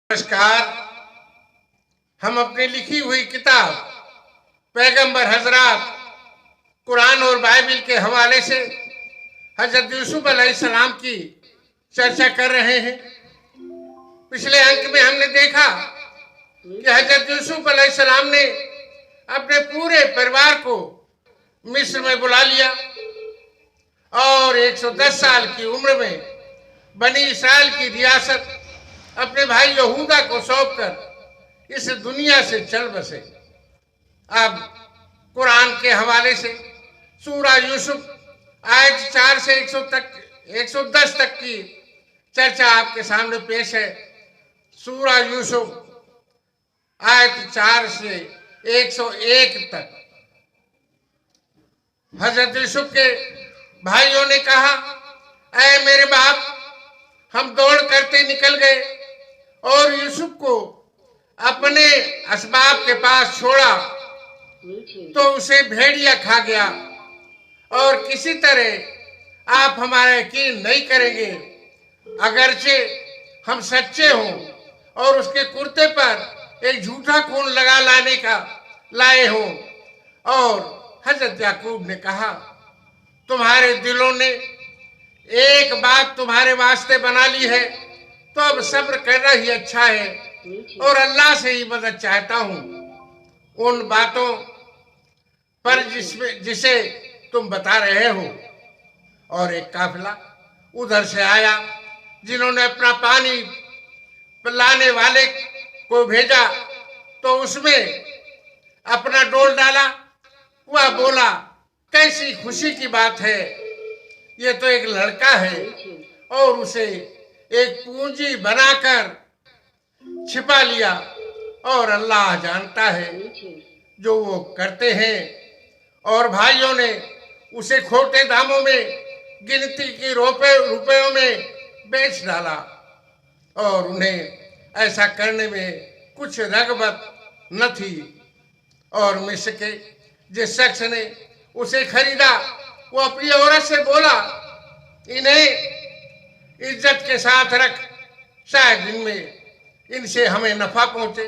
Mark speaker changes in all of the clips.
Speaker 1: नमस्कार। हम अपनी लिखी हुई किताब पैगंबर हजरात कुरान और बाइबिल के हवाले से हजरत यूसुफ अलैहिस्सलाम की चर्चा कर रहे हैं। पिछले अंक में हमने देखा कि हजरत यूसुफ अलैहिस्सलाम ने अपने पूरे परिवार को मिस्र में बुला लिया और 110 साल की उम्र में बनी इसराइल की रियासत अपने भाई यहूदा को सौंपकर इस दुनिया से चल बसे। अब कुरान के हवाले से सूरा यूसुफ आयत 4 से 110 तक की चर्चा आपके सामने पेश है। सूरा यूसुफ आयत 4 से 101 तक। हजरत यूसुफ के भाइयों ने कहा, ऐ मेरे बाप, हम दौड़ करते निकल गए और यूसुफ को अपने असबाब के पास छोड़ा तो उसे भेड़िया खा गया और किसी तरह आप हमारा यकीन नहीं करेंगे, अगरचे हम सच्चे हों और उसके कुर्ते पर एक झूठा खून लगा लाए हों। और हजरत याकूब ने कहा, तुम्हारे दिलों ने एक बात तुम्हारे वास्ते बना ली है तो अब सब्र करना ही अच्छा है और अल्लाह से ही मदद चाहता हूँ उन बातों पर जिसे तुम बता रहे हो। और एक काफिला उधर से आया जिन्होंने अपना पानी पिलाने वाले को भेजा तो उसमें अपना डोल डाला। वह बोला, कैसी खुशी की बात है, ये तो एक लड़का है और उसे एक पूंजी बनाकर छिपा लिया और अल्लाह जानता है जो वो करते हैं। और भाइयों ने उसे खोटे दामों में गिनती की रुपयों में बेच डाला और उन्हें ऐसा करने में कुछ रगबत न थी। और मिस्र के जिस शख्स ने उसे खरीदा वो अपनी औरत से बोला, इन्हें इज्जत के साथ रख, शायद इनसे हमें नफा पहुंचे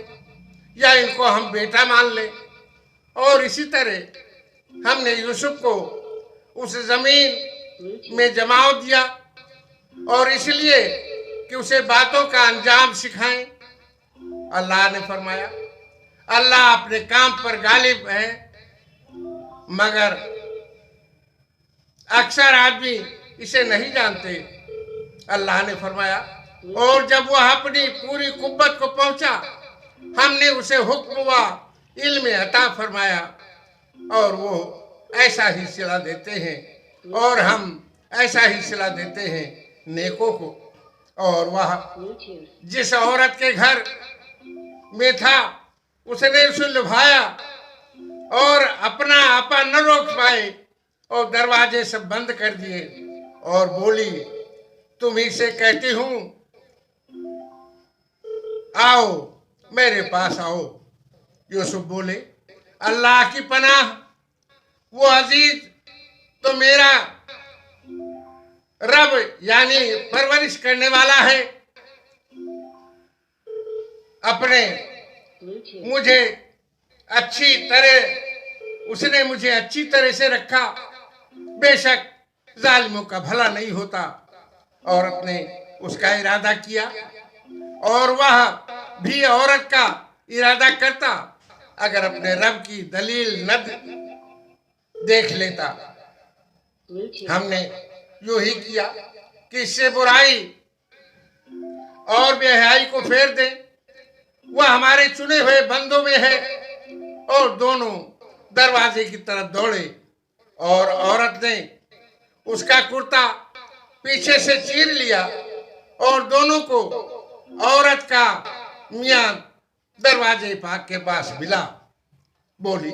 Speaker 1: या इनको हम बेटा मान ले। और इसी तरह हमने यूसुफ को उस जमीन में जमाव दिया और इसलिए कि उसे बातों का अंजाम सिखाएं। अल्लाह ने फरमाया, अल्लाह अपने काम पर गालिब है, मगर अक्सर आदमी इसे नहीं जानते। अल्लाह ने फरमाया, और जब वह अपनी पूरी कुव्वत को पहुंचा हमने उसे हुक्म व इल्म अता फरमाया और वो ऐसा ही सिला देते हैं और हम ऐसा ही सिला देते हैं नेकों को। और वह जिस औरत के घर में था उसने उसे लुभाया और अपना आपा न रोक पाए और दरवाजे सब बंद कर दिए और बोली, तुम ही से कहती हूं, आओ मेरे पास आओ। यूसुफ बोले, अल्लाह की पनाह, वो अजीज तो मेरा रब यानी परवरिश करने वाला है। उसने मुझे अच्छी तरह से रखा। बेशक जालिमों का भला नहीं होता। औरत ने उसका इरादा किया और वह भी औरत का इरादा करता अगर अपने रब की दलील न देख लेता। हमने यूं ही किया कि इससे बुराई और बेहयाई को फेर दे। वह हमारे चुने हुए बंदों में है। और दोनों दरवाजे की तरफ दौड़े और औरत ने उसका कुर्ता पीछे से चीर लिया और दोनों को औरत का मियां दरवाजे पाक के पास मिला। बोली,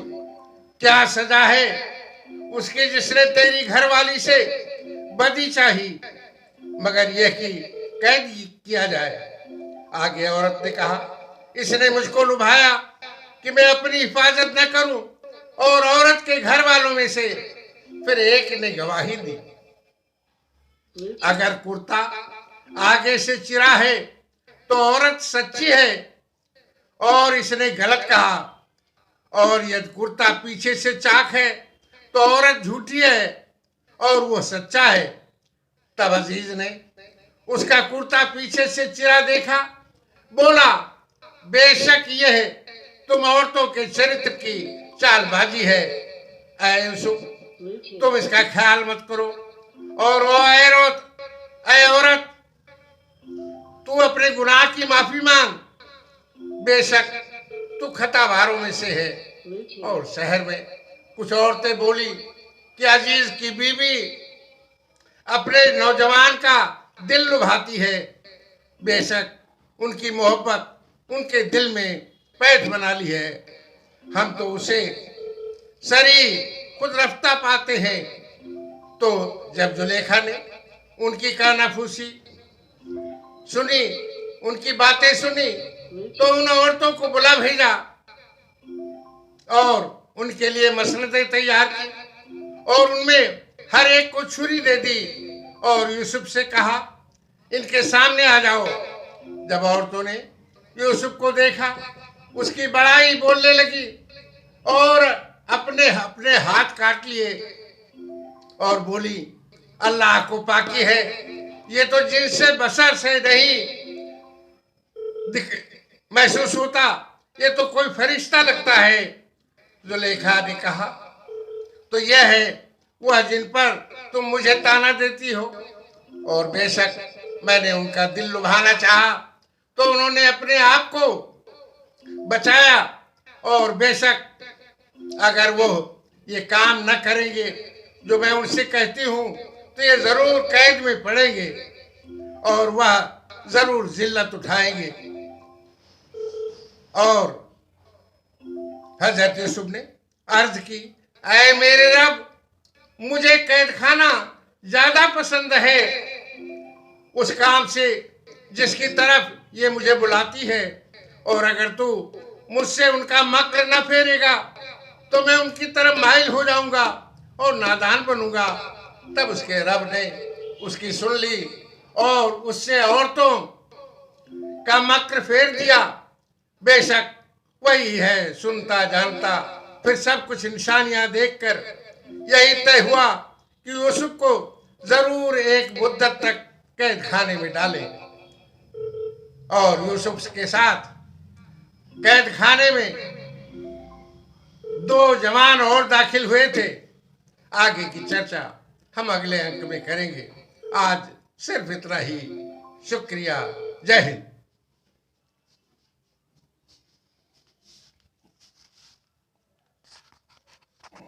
Speaker 1: क्या सजा है उसकी जिसने तेरी घरवाली से बदी चाही, मगर यह कि कैद किया जाए। आगे औरत ने कहा, इसने मुझको लुभाया कि मैं अपनी हिफाजत न करूं और औरत के घर वालों में से फिर एक ने गवाही दी। अगर कुर्ता आगे से चिरा है तो औरत सच्ची है और इसने गलत कहा, और यदि कुर्ता पीछे से चाक है तो औरत झूठी है और वो सच्चा है। तब अजीज ने उसका कुर्ता पीछे से चिरा देखा, बोला, बेशक यह तुम औरतों के चरित्र की चालबाजी है। ऐ यूसुफ, तुम इसका ख्याल मत करो। और वो ऐ औरत, तू अपने गुनाह की माफी मांग, बेशक तू खतावारों में से है। और शहर में कुछ औरतें बोली कि अजीज की बीवी अपने नौजवान का दिल लुभाती है, बेशक उनकी मोहब्बत उनके दिल में पैठ बना ली है, हम तो उसे सरी खुद रफ्ता पाते हैं। तो जब जुलेखा ने उनकी कानाफूसी सुनी, उनकी बातें सुनी, तो उन औरतों को बुला भेजा और उनके लिए मसनदें तैयार की और उनमें हर एक को छुरी दे दी और यूसुफ से कहा, इनके सामने आ जाओ। जब औरतों ने यूसुफ को देखा, उसकी बड़ाई बोलने लगी और अपने अपने हाथ काट लिए और बोली, अल्लाह को पाकी है, ये तो जिनसे बसर से नहीं महसूस होता, ये तो कोई फरिश्ता लगता है। जुलेखा ने कहा, तो यह है वह जिन पर तुम मुझे ताना देती हो, और बेशक मैंने उनका दिल लुभाना चाहा तो उन्होंने अपने आप को बचाया, और बेशक अगर वो ये काम न करेंगे जो मैं उनसे कहती हूँ तो ये जरूर कैद में पड़ेंगे और वह जरूर जिल्लत उठाएंगे। और हजरत यूसुफ ने अर्ज की, ऐ मेरे रब, मुझे कैद खाना ज्यादा पसंद है उस काम से जिसकी तरफ ये मुझे बुलाती है, और अगर तू मुझसे उनका मक्र न फेरेगा तो मैं उनकी तरफ माइल हो जाऊंगा और नादान बनूंगा। तब उसके रब ने उसकी सुन ली और उससे औरतों का मक्र फेर दिया। बेशक वही है सुनता जानता। फिर सब कुछ निशानियां देखकर यही तय हुआ कि यूसुफ को जरूर एक मुद्दत तक कैद खाने में डाले। और यूसुफ के साथ कैद खाने में 2 जवान और दाखिल हुए थे। आगे की चर्चा हम अगले अंक में करेंगे। आज सिर्फ इतना ही। शुक्रिया। जय हिंद।